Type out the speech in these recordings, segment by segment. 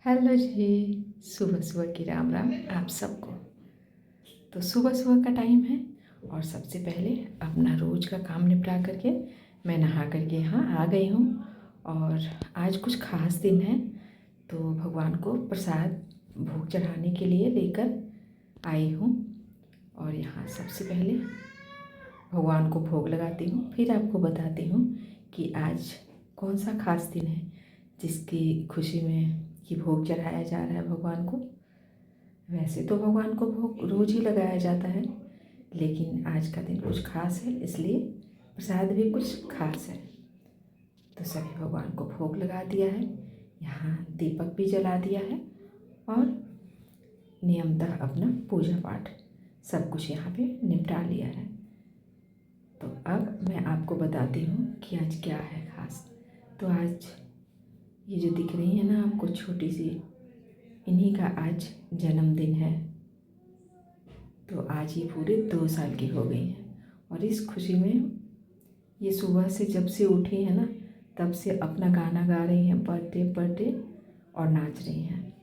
Hello जी। सुबह सुबह की राम राम आप सबको। तो सुबह सुबह का टाइम है और सबसे पहले अपना रोज़ का काम निपटा करके मैं नहा करके यहाँ आ गई हूँ। और आज कुछ ख़ास दिन है तो भगवान को प्रसाद भोग चढ़ाने के लिए लेकर आई हूँ। और यहाँ सबसे पहले भगवान को भोग लगाती हूँ, फिर आपको बताती हूँ कि आज कौन सा ख़ास दिन है जिसकी खुशी में ये भोग चढ़ाया जा रहा है भगवान को। वैसे तो भगवान को भोग रोज़ ही लगाया जाता है, लेकिन आज का दिन कुछ खास है, इसलिए प्रसाद भी कुछ खास है। तो सभी भगवान को भोग लगा दिया है, यहाँ दीपक भी जला दिया है और नियमतः अपना पूजा पाठ सब कुछ यहाँ पे निपटा लिया है। तो अब मैं आपको बताती हूँ कि आज क्या है खास। तो आज ये जो दिख रही है ना आपको छोटी सी, इन्हीं का आज जन्मदिन है। तो आज ये पूरे 2 साल की हो गई हैं और इस खुशी में ये सुबह से जब से उठी है ना तब से अपना गाना गा रही हैं, बर्थडे बर्थडे, और नाच रही हैं।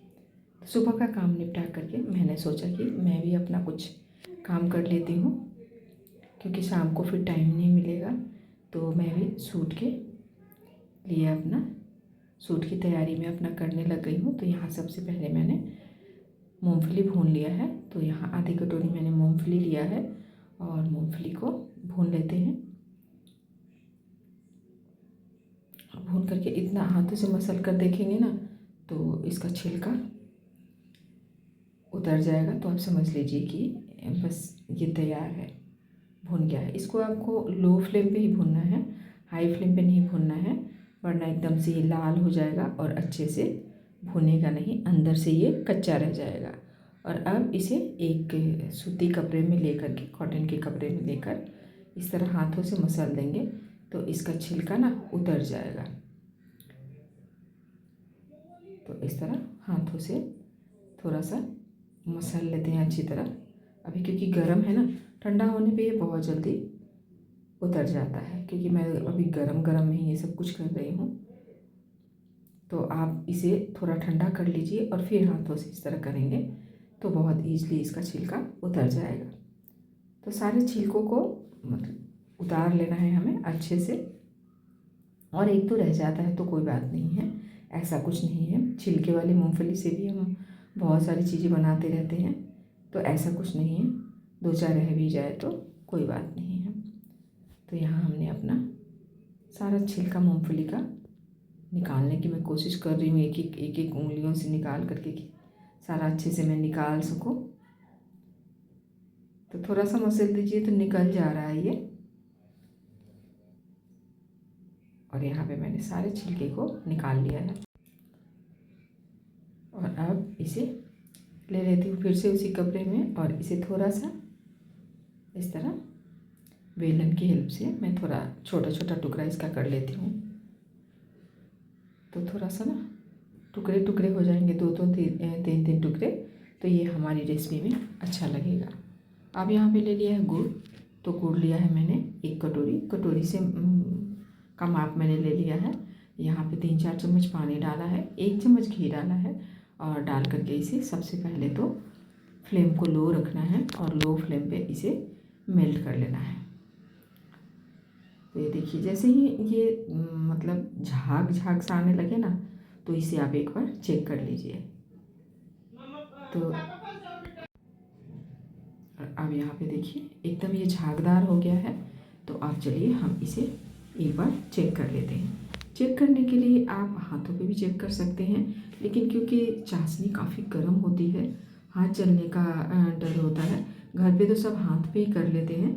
सुबह का काम निपटा करके मैंने सोचा कि मैं भी अपना कुछ काम कर लेती हूँ, क्योंकि शाम को फिर टाइम नहीं मिलेगा। तो मैं भी सूट के लिए अपना सूट की तैयारी में अपना करने लग गई हूँ। तो यहाँ सबसे पहले मैंने मूंगफली भून लिया है। तो यहाँ आधी कटोरी मैंने मूंगफली लिया है और मूंगफली को भून लेते हैं। भून करके इतना हाथों से मसल कर देखेंगे ना तो इसका छिलका उतर जाएगा। तो आप समझ लीजिए कि बस ये तैयार है, भुन गया है। इसको आपको लो फ्लेम पे ही भूनना है, हाई फ्लेम पे नहीं भूनना है, वरना एकदम से ये लाल हो जाएगा और अच्छे से भुनेगा नहीं, अंदर से ये कच्चा रह जाएगा। और अब इसे एक सूती कपड़े में लेकर के, कॉटन के कपड़े में लेकर इस तरह हाथों से मसल देंगे तो इसका छिलका ना उतर जाएगा। तो इस तरह हाथों से थोड़ा सा मसल लेते हैं अच्छी तरह। अभी क्योंकि गर्म है ना, ठंडा होने पे ये बहुत जल्दी उतर जाता है, क्योंकि मैं अभी गरम गरम में ही ये सब कुछ कर रही हूँ। तो आप इसे थोड़ा ठंडा कर लीजिए और फिर हाथों से इस तरह करेंगे तो बहुत ईजली इसका छिलका उतर जाएगा। तो सारे छिलकों को मतलब उतार लेना है हमें अच्छे से। और एक तो रह जाता है तो कोई बात नहीं है, ऐसा कुछ नहीं है। छिलके वाली मूंगफली से भी हम बहुत सारी चीज़ें बनाते रहते हैं, तो ऐसा कुछ नहीं है। 2-4 रह भी जाए तो कोई बात नहीं है। तो यहाँ हमने अपना सारा छिलका मूंगफली का निकालने की मैं कोशिश कर रही हूँ, एक एक उंगलियों से निकाल करके कि सारा अच्छे से मैं निकाल सकूँ। तो थोड़ा सा मसल दीजिए तो निकल जा रहा है ये। और यहाँ पे मैंने सारे छिलके को निकाल लिया है। और अब इसे ले लेती हूँ फिर से उसी कपड़े में और इसे थोड़ा सा इस तरह बेलन की हेल्प से मैं थोड़ा छोटा छोटा टुकड़ा इसका कर लेती हूँ। तो थोड़ा सा ना टुकड़े टुकड़े हो जाएंगे, 2-2 3-3 टुकड़े, तो ये हमारी रेसिपी में अच्छा लगेगा। अब यहाँ पे ले लिया है गुड़। तो गुड़ लिया है मैंने 1 कटोरी, कटोरी से का माप मैंने ले लिया है। यहाँ पे 3-4 चम्मच पानी डाला है, 1 चम्मच घी डाला है और डाल करके इसे सबसे पहले तो फ्लेम को लो रखना है और लो फ्लेम पे इसे मेल्ट कर लेना है। तो ये देखिए जैसे ही ये मतलब झाग झाग सा आने लगे ना तो इसे आप एक बार चेक कर लीजिए। तो अब यहाँ पे देखिए एकदम ये झागदार हो गया है। तो आप चलिए हम इसे एक बार चेक कर लेते हैं। चेक करने के लिए आप हाथों पे भी चेक कर सकते हैं, लेकिन क्योंकि चाशनी काफ़ी गर्म होती है, हाथ जलने का डर होता है। घर पे तो सब हाथ पे ही कर लेते हैं।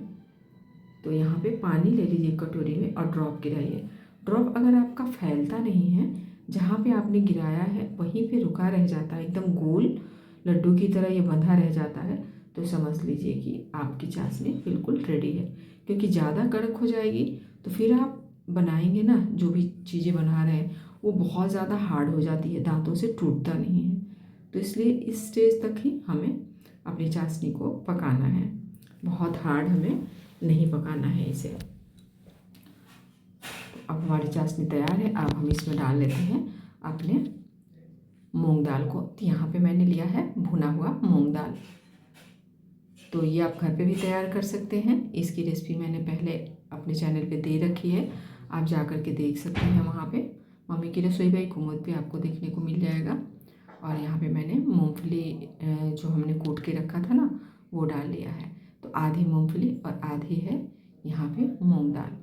तो यहाँ पे पानी ले लीजिए कटोरी में और ड्रॉप गिराइए। ड्रॉप अगर आपका फैलता नहीं है, जहाँ पे आपने गिराया है वहीं पे रुका रह जाता है, एकदम गोल लड्डू की तरह ये बंधा रह जाता है, तो समझ लीजिए कि आपकी चाशनी बिल्कुल रेडी है। क्योंकि ज़्यादा कड़क हो जाएगी तो फिर आप बनाएंगे ना, जो भी चीज़ें बना रहे हैं वो बहुत ज़्यादा हार्ड हो जाती है, दांतों से टूटता नहीं है। तो इसलिए इस स्टेज तक ही हमें अपनी चाशनी को पकाना है, बहुत हार्ड हमें नहीं पकाना है इसे। अब हमारी चाशनी तैयार है। अब हम इसमें डाल लेते हैं अपने मूंग दाल को। तो यहाँ पे मैंने लिया है भुना हुआ मूंग दाल। तो ये आप घर पे भी तैयार कर सकते हैं। इसकी रेसिपी मैंने पहले अपने चैनल पे दे रखी है, आप जा कर के देख सकते हैं। वहाँ पे मम्मी की रसोई बाई कुमुद पे आपको देखने को मिल जाएगा। और यहाँ पे मैंने मूंगफली जो हमने कूट के रखा था ना, वो डाल लिया है। तो आधी मूंगफली और आधी है यहाँ पे मूंग दाल।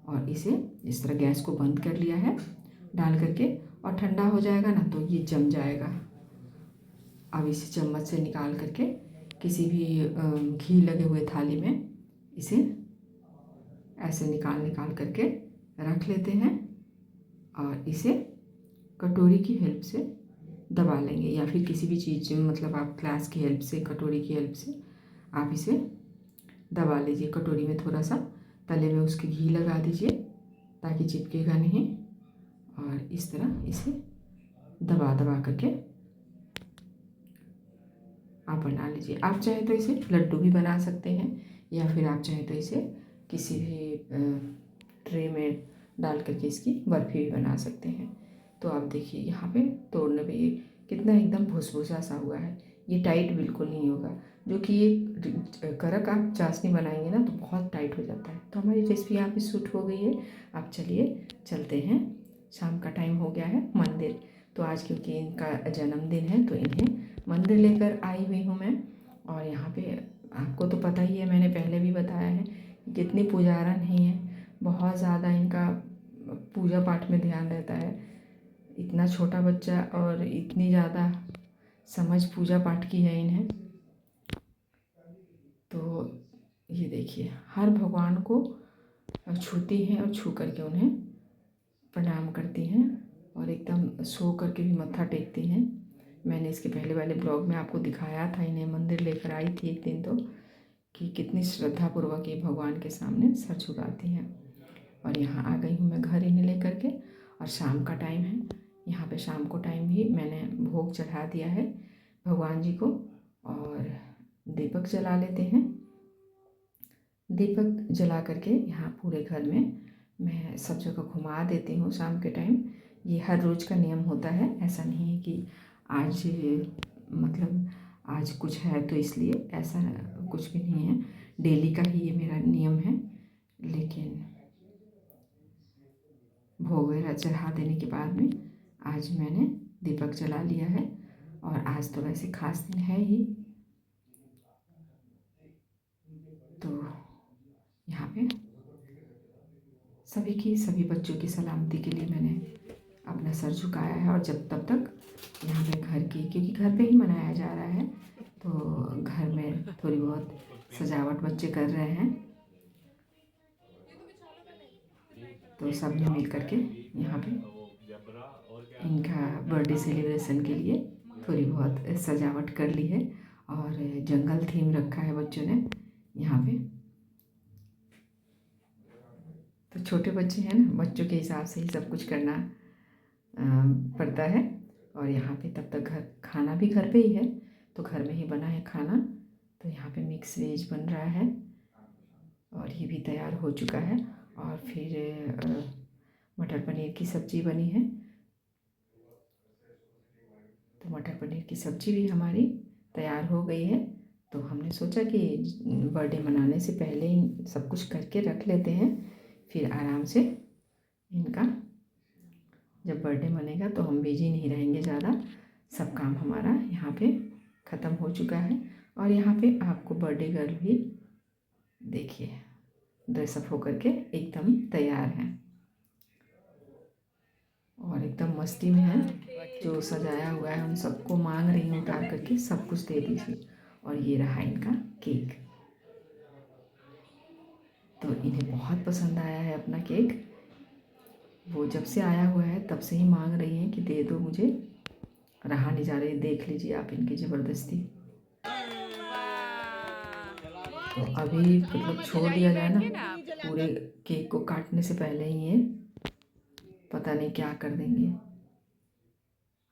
और इसे इस तरह गैस को बंद कर लिया है डाल करके, और ठंडा हो जाएगा ना तो ये जम जाएगा। अब इसे चम्मच से निकाल करके किसी भी घी लगे हुए थाली में इसे ऐसे निकाल निकाल करके रख लेते हैं। और इसे कटोरी की हेल्प से दबा लेंगे, या फिर किसी भी चीज़ मतलब आप ग्लास की हेल्प से, कटोरी की हेल्प से आप इसे दबा लीजिए। कटोरी में थोड़ा सा तले में उसके घी लगा दीजिए ताकि चिपकेगा नहीं। और इस तरह इसे दबा दबा करके आप बना लीजिए। आप चाहे तो इसे लड्डू भी बना सकते हैं, या फिर आप चाहे तो इसे किसी भी ट्रे में डाल करके इसकी बर्फ़ी भी बना सकते हैं। तो आप देखिए यहाँ पे तोड़ने पे ये कितना एकदम भुसभुसा सा हुआ है। ये टाइट बिल्कुल नहीं होगा, जो कि ये कड़क आप चाशनी बनाएंगे ना तो बहुत टाइट हो जाता है। तो हमारी रेसिपी यहाँ पे शूट हो गई है। आप चलिए चलते हैं, शाम का टाइम हो गया है मंदिर। तो आज क्योंकि इनका जन्मदिन है तो इन्हें मंदिर लेकर आई हुई हूँ मैं। और यहाँ पे आपको तो पता ही है, मैंने पहले भी बताया है कितनी पुजारा नहीं है, बहुत ज़्यादा इनका पूजा पाठ में ध्यान रहता है। इतना छोटा बच्चा और इतनी ज़्यादा समझ पूजा पाठ की है इन्हें। तो ये देखिए हर भगवान को छूती हैं और छू करके उन्हें प्रणाम करती हैं, और एकदम सो करके भी मत्था टेकती हैं। मैंने इसके पहले वाले ब्लॉग में आपको दिखाया था, इन्हें मंदिर लेकर आई थी एक दिन, तो कि कितनी श्रद्धापूर्वक ये भगवान के सामने सर झुकाती हैं। और यहाँ आ गई हूँ मैं घर इन्हें लेकर के, और शाम का टाइम है। यहाँ पे शाम को टाइम भी मैंने भोग चढ़ा दिया है भगवान जी को, और दीपक जला लेते हैं। दीपक जला करके यहाँ पूरे घर में मैं सब जगह घुमा देती हूँ शाम के टाइम। ये हर रोज़ का नियम होता है, ऐसा नहीं है कि आज मतलब आज कुछ है तो इसलिए, ऐसा कुछ भी नहीं है। डेली का ही ये मेरा नियम है। लेकिन भोग वगैरह चढ़ा देने के बाद में आज मैंने दीपक जला लिया है। और आज तो वैसे खास दिन है ही, तो यहाँ पे सभी बच्चों की सलामती के लिए मैंने अपना सर झुकाया है। और जब तब तक यहाँ पे घर की, क्योंकि घर पे ही मनाया जा रहा है, तो घर में थोड़ी बहुत सजावट बच्चे कर रहे हैं। तो सब ने मिल करके यहाँ पे इनका बर्थडे सेलिब्रेशन के लिए थोड़ी बहुत सजावट कर ली है। और जंगल थीम रखा है बच्चों ने यहाँ पे। तो छोटे बच्चे हैं ना, बच्चों के हिसाब से ही सब कुछ करना पड़ता है। और यहाँ पे तब तक घर खाना भी घर पे ही है, तो घर में ही बना है खाना। तो यहाँ पे मिक्स वेज बन रहा है, और ये भी तैयार हो चुका है। और फिर मटर पनीर की सब्ज़ी बनी है। तो मटर पनीर की सब्ज़ी भी हमारी तैयार हो गई है। तो हमने सोचा कि बर्थडे मनाने से पहले ही सब कुछ करके रख लेते हैं, फिर आराम से इनका जब बर्थडे मनेगा तो हम बिजी नहीं रहेंगे ज़्यादा। सब काम हमारा यहाँ पे ख़त्म हो चुका है। और यहाँ पे आपको बर्थडे गर्ल भी देखिए ड्रेसअप होकर के एकदम तैयार हैं और एकदम मस्ती में है। जो सजाया हुआ है उन सबको मांग रही हूँ उतार करके सब कुछ दे दीजिए। और ये रहा इनका केक। तो इन्हें बहुत पसंद आया है अपना केक। वो जब से आया हुआ है तब से ही मांग रही हैं कि दे दो मुझे, रहा नहीं जा रही। देख लीजिए आप इनकी ज़बरदस्ती। तो अभी मतलब छोड़ दिया जाए ना, पूरे केक को काटने से पहले ही ये पता नहीं क्या कर देंगे।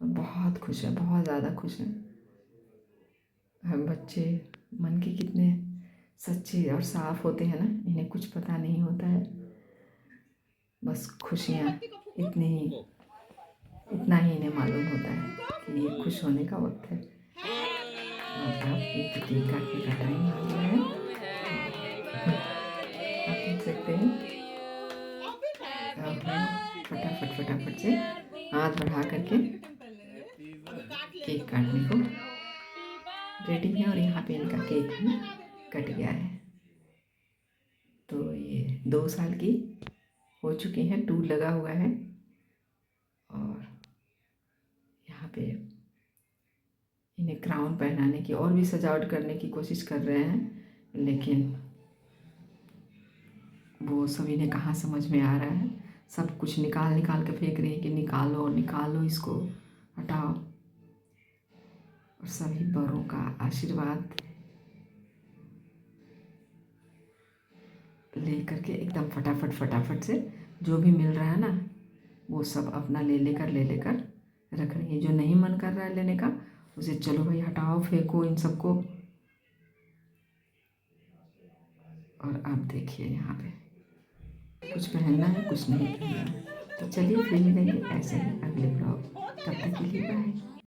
और बहुत खुश है, बहुत ज़्यादा खुश हैं। हम बच्चे मन के कितने सच्चे और साफ होते हैं ना, इन्हें कुछ पता नहीं होता है, बस खुशियाँ इतनी ही। इतना ही इन्हें मालूम होता है कि ये खुश होने का वक्त है। और अब एक केक काटने का टाइम आ गया है। आप देख सकते हैं। अब हम फटाफट फटाफट से हाथ बढ़ा करके केक काटने को रेडी है। और यहाँ पे इनका केक भी कट गया है। तो ये 2 साल की हो चुकी हैं, टूल लगा हुआ है। और यहाँ पे इन्हें क्राउन पहनाने की और भी सजावट करने की कोशिश कर रहे हैं, लेकिन वो सब इन्हें कहाँ समझ में आ रहा है। सब कुछ निकाल निकाल के फेंक रही है कि निकालो निकालो, इसको हटाओ। और सभी बड़ों का आशीर्वाद ले करके एकदम फटाफट फटाफट से जो भी मिल रहा है ना, वो सब अपना ले लेकर रख रही है। जो नहीं मन कर रहा है लेने का, उसे चलो भाई हटाओ, फेंको इन सबको। और अब देखिए यहाँ पे कुछ पहनना है, कुछ नहीं पहनना है। तो चलिए फिर मिलेंगे ऐसे ही अगले ब्लॉग। तब तक के लिए बाय।